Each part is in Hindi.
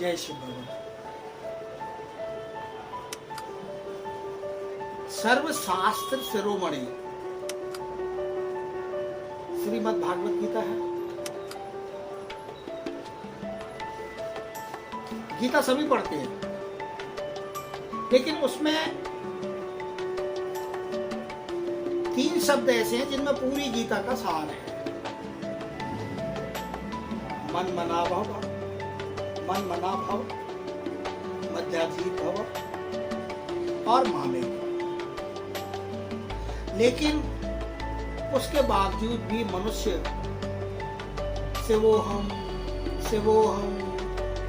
जय श्री भगवान। सर्वशास्त्र शिरोमणि श्रीमद् भागवत गीता है। गीता सभी पढ़ते हैं, लेकिन उसमें 3 शब्द ऐसे हैं जिनमें पूरी गीता का सार है। मन मना भव, मन मना भव, मध्याजीत भव और मामेक। लेकिन उसके बावजूद भी मनुष्य शिवोहम शिवोहम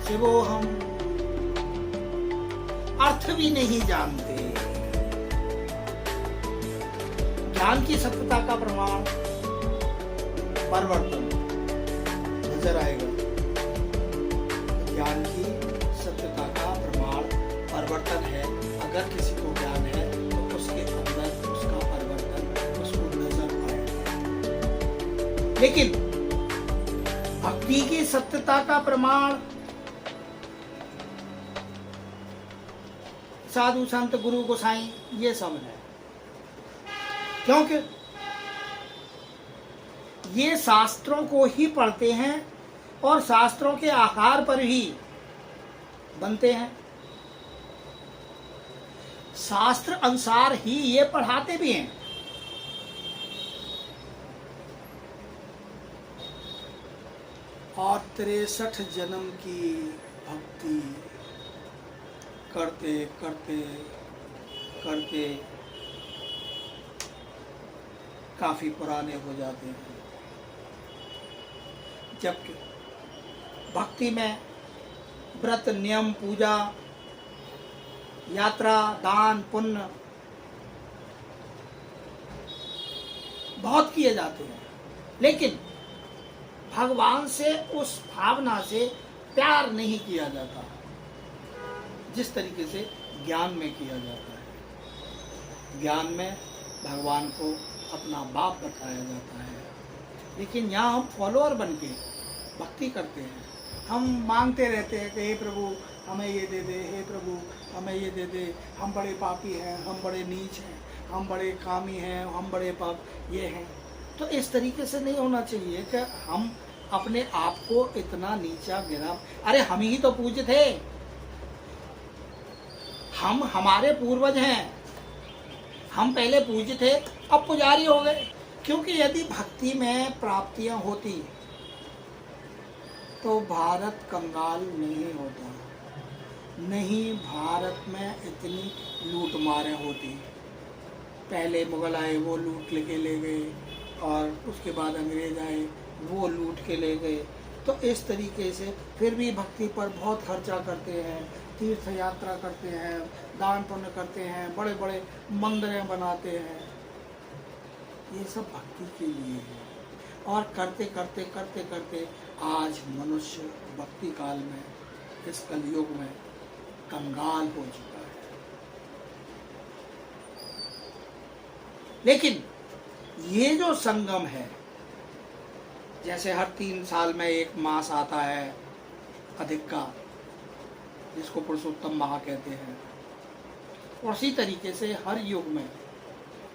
शिवोहम अर्थ भी नहीं जानते। ज्ञान की सत्यता का प्रमाण परिवर्तन नजर आएगा। ज्ञान की सत्यता का प्रमाण परिवर्तन है। अगर किसी को ज्ञान है तो उसके अंदर उसका परिवर्तन उसको नजर आएगा। लेकिन भक्ति की सत्यता का प्रमाण साधु संत गुरु गोसाई ये सब है, क्योंकि ये शास्त्रों को ही पढ़ते हैं और शास्त्रों के आधार पर ही बनते हैं। शास्त्र अनुसार ही ये पढ़ाते भी हैं। और 63 जन्म की भक्ति करते करते करते काफी पुराने हो जाते हैं। जबकि भक्ति में व्रत नियम पूजा यात्रा दान पुण्य बहुत किए जाते हैं, लेकिन भगवान से उस भावना से प्यार नहीं किया जाता जिस तरीके से ज्ञान में किया जाता है। ज्ञान में भगवान को अपना बाप बताया जाता है, लेकिन यहाँ हम फॉलोअर बन के भक्ति करते हैं। हम मांगते रहते हैं कि हे प्रभु हमें ये दे दे, हे प्रभु हमें ये दे दे, हम बड़े पापी हैं, हम बड़े नीच हैं, हम बड़े कामी हैं, हम बड़े पाप ये हैं। तो इस तरीके से नहीं होना चाहिए कि हम अपने आप को इतना नीचा गिरा। अरे हम ही तो पूज्य थे, हम हमारे पूर्वज हैं, हम पहले पूज्य थे अब पुजारी हो गए। क्योंकि यदि भक्ति में प्राप्तियां होती तो भारत कंगाल नहीं होता, नहीं भारत में इतनी लूट मारें होती। पहले मुगल आए वो लूट लेके ले गए, और उसके बाद अंग्रेज आए वो लूट के ले गए। तो इस तरीके से फिर भी भक्ति पर बहुत खर्चा करते हैं, तीर्थ यात्रा करते हैं, दान पुण्य करते हैं, बड़े बड़े मंदिरें बनाते हैं। ये सब भक्ति के लिए है। और करते करते करते करते आज मनुष्य भक्ति काल में इस कलयुग में कंगाल हो चुका है। लेकिन ये जो संगम है, जैसे हर 3 साल में एक मास आता है अधिक का, जिसको पुरुषोत्तम माह कहते हैं, उसी तरीके से हर युग में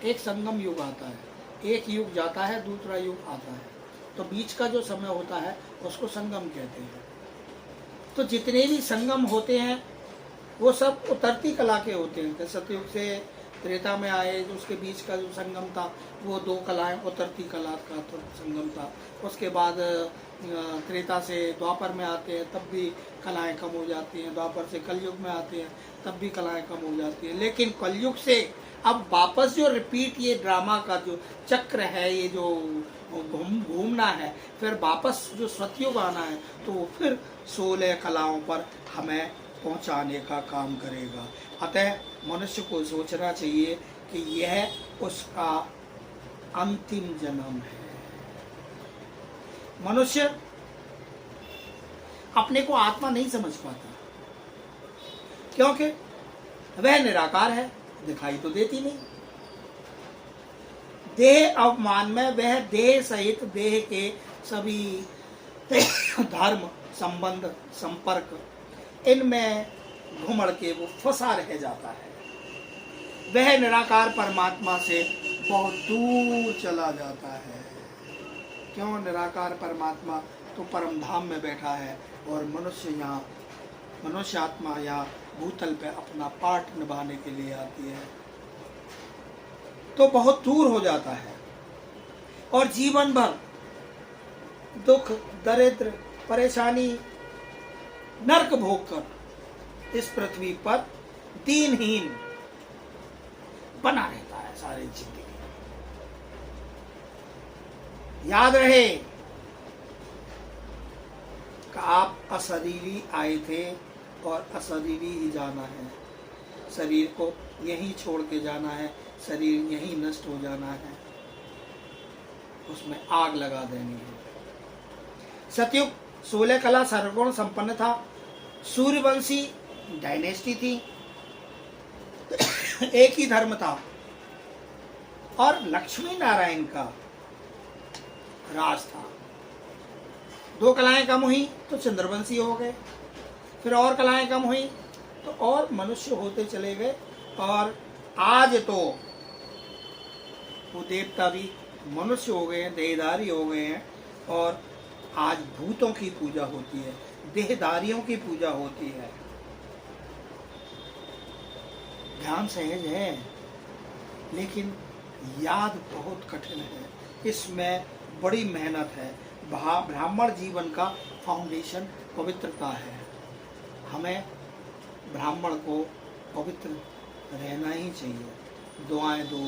एक संगम युग आता है। एक युग जाता है, दूसरा युग आता है, तो बीच का जो समय होता है उसको संगम कहते हैं। तो जितने भी संगम होते हैं वो सब उतरती कला के होते हैं। सतयुग से त्रेता में आए, जो उसके बीच का जो संगम था वो 2 कलाएं उतरती कला का संगम था। उसके बाद त्रेता से द्वापर में आते हैं तब भी कलाएं कम हो जाती हैं, द्वापर से कलयुग में आते हैं तब भी कलाएं कम हो जाती हैं। लेकिन कलयुग से अब वापस जो रिपीट ये ड्रामा का जो चक्र है, ये जो घूमना है, फिर वापस जो सतयुग आना है, तो वो फिर 16 कलाओं पर हमें पहुंचाने का काम करेगा। अतः मनुष्य को सोचना चाहिए कि यह उसका अंतिम जन्म है। मनुष्य अपने को आत्मा नहीं समझ पाता, क्योंकि वह निराकार है, दिखाई तो देती नहीं। देह अवमान में वह देह सहित देह के सभी धर्म संबंध संपर्क इनमें घुमड़ के वो फंसा रह जाता है। वह निराकार परमात्मा से बहुत दूर चला जाता है। क्यों? निराकार परमात्मा तो परम धाम में बैठा है और मनुष्य यहाँ, मनुष्य आत्मा यहाँ भूतल पे अपना पाठ निभाने के लिए आती है, तो बहुत दूर हो जाता है और जीवन भर दुख, दरिद्र, परेशानी, नरक भोग कर इस पृथ्वी पर दीनहीन बना रहता है सारी जिंदगी। याद रहे कि आप अशरीरी आए थे और अशरीरी ही जाना है। शरीर को यहीं छोड़ के जाना है, शरीर यहीं नष्ट हो जाना है, उसमें आग लगा देनी है। सतयुग 16 कला सर्वगुण संपन्न था, सूर्यवंशी डायनेस्टी थी, एक ही धर्म था और लक्ष्मी नारायण का राज था। 2 कलाएं कम हुई तो चंद्रवंशी हो गए, फिर और कलाएं कम हुई तो और मनुष्य होते चले गए, और आज तो वो देवता भी मनुष्य हो गए हैं, देहधारी हो गए हैं, और आज भूतों की पूजा होती है, देहधारियों की पूजा होती है। ध्यान सहज है लेकिन याद बहुत कठिन है, इसमें बड़ी मेहनत है। ब्राह्मण जीवन का फाउंडेशन पवित्रता है। हमें ब्राह्मण को पवित्र रहना ही चाहिए। दुआएं दो,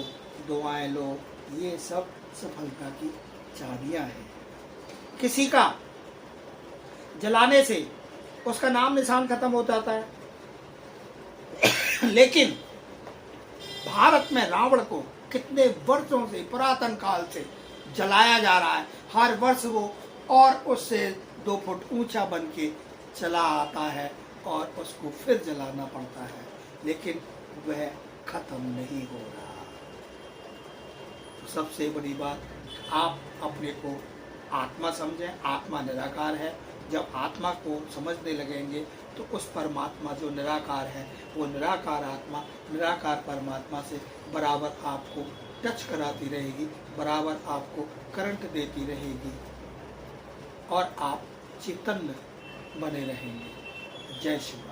दुआएं लो, ये सब सफलता की चाबियां हैं। किसी का जलाने से उसका नाम निशान खत्म हो जाता है, लेकिन भारत में रावण को कितने वर्षों से, पुरातन काल से जलाया जा रहा है। हर वर्ष वो और उससे 2 फुट ऊंचा बन के चला आता है और उसको फिर जलाना पड़ता है, लेकिन वह खत्म नहीं हो रहा। तो सबसे बड़ी बात, आप अपने को आत्मा समझें। आत्मा निराकार है। जब आत्मा को समझने लगेंगे तो उस परमात्मा जो निराकार है, वो निराकार आत्मा निराकार परमात्मा से बराबर आपको टच कराती रहेगी, बराबर आपको करंट देती रहेगी और आप चैतन्य बने रहेंगे। जय श्री राम।